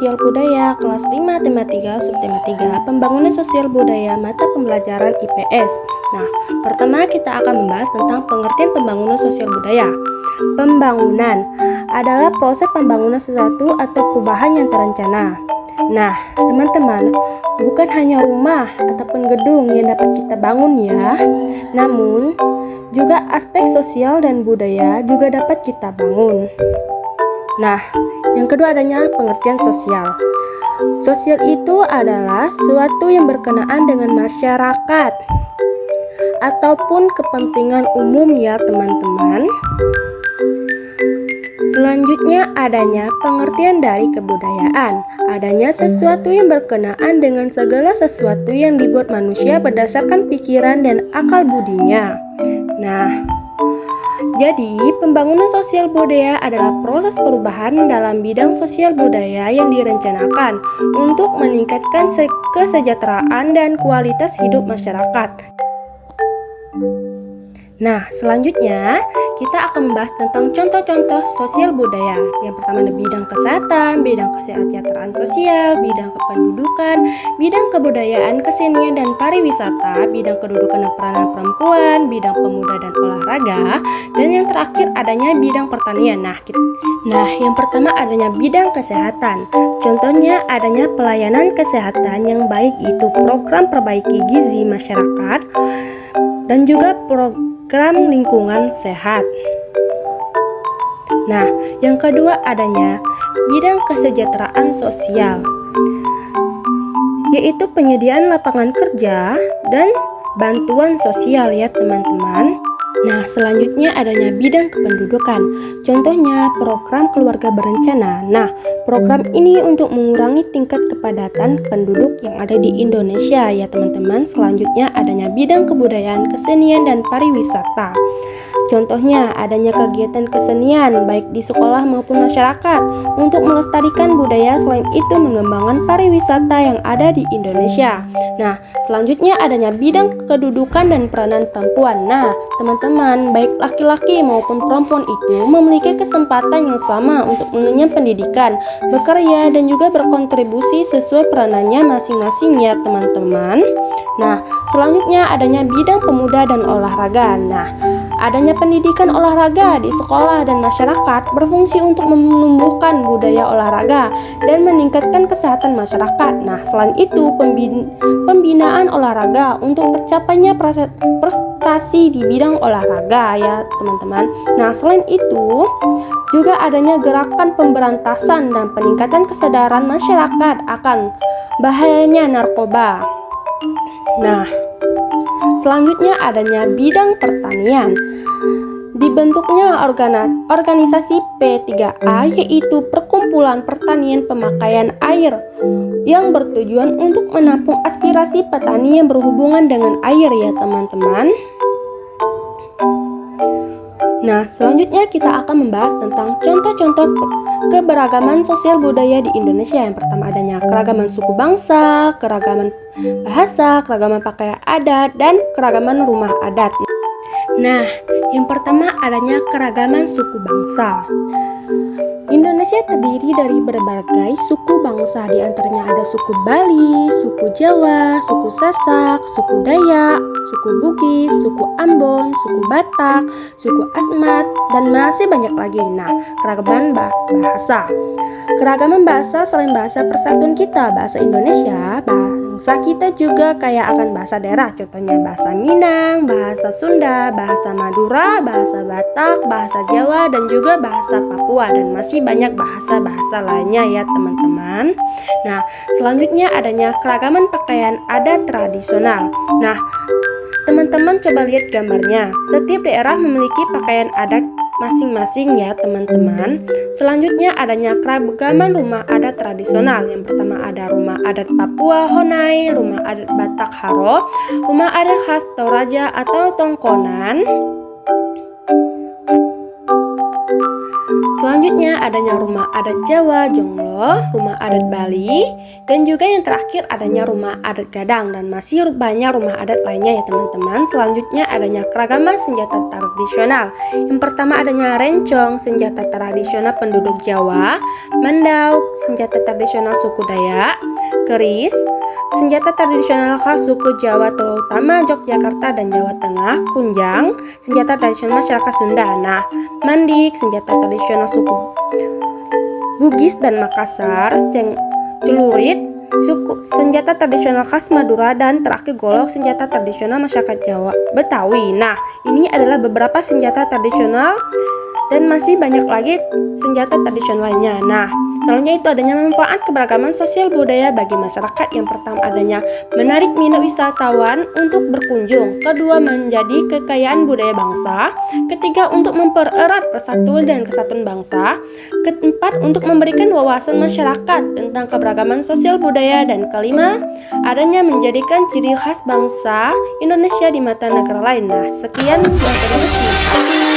Sosial Budaya kelas 5 tema 3 subtema 3 Pembangunan Sosial Budaya mata pembelajaran IPS. Nah, pertama kita akan membahas tentang pengertian pembangunan sosial budaya. Pembangunan adalah proses pembangunan sesuatu atau perubahan yang terencana. Nah, teman-teman, bukan hanya rumah ataupun gedung yang dapat kita bangun ya, namun juga aspek sosial dan budaya juga dapat kita bangun. Nah, yang kedua adanya pengertian sosial. Sosial itu adalah suatu yang berkenaan dengan masyarakat ataupun kepentingan umum ya teman-teman. Selanjutnya adanya pengertian dari kebudayaan. Adanya sesuatu yang berkenaan dengan segala sesuatu yang dibuat manusia berdasarkan pikiran dan akal budinya. Nah, jadi, pembangunan sosial budaya adalah proses perubahan dalam bidang sosial budaya yang direncanakan untuk meningkatkan kesejahteraan dan kualitas hidup masyarakat. Nah, selanjutnya kita akan membahas tentang contoh-contoh sosial budaya. Yang pertama ada bidang kesehatan, bidang kesejahteraan sosial, bidang kependudukan, bidang kebudayaan, kesenian dan pariwisata, bidang kedudukan dan peranan perempuan, bidang pemuda dan olahraga, dan yang terakhir adanya bidang pertanian. Nah, yang pertama adanya bidang kesehatan. Contohnya adanya pelayanan kesehatan yang baik, itu program perbaiki gizi masyarakat dan juga program lingkungan sehat. Nah, yang kedua adanya bidang kesejahteraan sosial, yaitu penyediaan lapangan kerja dan bantuan sosial ya teman-teman. Nah, selanjutnya adanya bidang kependudukan. Contohnya program keluarga berencana. Nah, program ini untuk mengurangi tingkat kepadatan penduduk yang ada di Indonesia ya teman-teman. Selanjutnya adanya bidang kebudayaan, kesenian dan pariwisata. Contohnya adanya kegiatan kesenian baik di sekolah maupun masyarakat untuk melestarikan budaya, selain itu mengembangkan pariwisata yang ada di Indonesia. Nah, selanjutnya adanya bidang kedudukan dan peranan perempuan. Nah, teman-teman, baik laki-laki maupun perempuan itu memiliki kesempatan yang sama untuk mengenyam pendidikan, bekerja dan juga berkontribusi sesuai peranannya masing-masing ya teman-teman. Nah, selanjutnya adanya bidang pemuda dan olahraga. Nah, adanya pendidikan olahraga di sekolah dan masyarakat berfungsi untuk menumbuhkan budaya olahraga dan meningkatkan kesehatan masyarakat. Nah, selain itu pembinaan olahraga untuk tercapainya prestasi di bidang olahraga ya teman-teman. Nah, selain itu juga adanya gerakan pemberantasan dan peningkatan kesadaran masyarakat akan bahayanya narkoba. Nah, selanjutnya adanya bidang pertanian. Dibentuknya organisasi P3A, yaitu Perkumpulan Pertanian Pemakaian Air, yang bertujuan untuk menampung aspirasi petani yang berhubungan dengan air ya teman-teman. Nah, selanjutnya kita akan membahas tentang contoh-contoh keberagaman sosial budaya di Indonesia. Yang pertama adanya keragaman suku bangsa, keragaman bahasa, keragaman pakaian adat, dan keragaman rumah adat. Nah, yang pertama adanya keragaman suku bangsa. Indonesia terdiri dari berbagai suku bangsa, di antaranya ada suku Bali, suku Jawa, suku Sasak, suku Dayak, suku Bugis, suku Ambon, suku Batak, suku Asmat, dan masih banyak lagi. Nah, keragaman bahasa. Keragaman bahasa selain bahasa persatuan kita, bahasa Indonesia, bangsa kita juga kaya akan bahasa daerah. Contohnya bahasa Minang, bahasa Sunda, bahasa Madura, bahasa Batak, bahasa Jawa, dan juga bahasa Papua, dan masih banyak bahasa-bahasa lainnya ya teman-teman. Nah, selanjutnya adanya keragaman pakaian adat tradisional. Nah, teman-teman coba lihat gambarnya. Setiap daerah memiliki pakaian adat masing-masing ya teman-teman. Selanjutnya adanya keragaman rumah adat tradisional. Yang pertama ada rumah adat Papua Honai, rumah adat Batak Haro, rumah adat khas Toraja atau Tongkonan. Selanjutnya adanya rumah adat Jawa Jonglo, rumah adat Bali, dan juga yang terakhir adanya rumah adat Gadang, dan masih banyak rumah adat lainnya ya teman-teman. Selanjutnya adanya keragaman senjata tradisional. Yang pertama adanya rencong, senjata tradisional penduduk Jawa, mandau, senjata tradisional suku Dayak, keris, senjata tradisional khas suku Jawa terutama Yogyakarta dan Jawa Tengah, kunjang, senjata tradisional masyarakat Sunda. Nah, mandik, senjata tradisional suku Bugis dan Makassar, celurit, senjata tradisional khas Madura, dan terakhir golok, senjata tradisional masyarakat Jawa Betawi. Nah, ini adalah beberapa senjata tradisional dan masih banyak lagi senjata tradisional lainnya. Nah, selanjutnya itu adanya manfaat keberagaman sosial budaya bagi masyarakat. Yang pertama adanya menarik minat wisatawan untuk berkunjung. Kedua, menjadi kekayaan budaya bangsa. Ketiga, untuk mempererat persatuan dan kesatuan bangsa. Keempat, untuk memberikan wawasan masyarakat tentang keberagaman sosial budaya. Dan kelima, adanya menjadikan ciri khas bangsa Indonesia di mata negara lain. Nah, sekian buat terima kasih.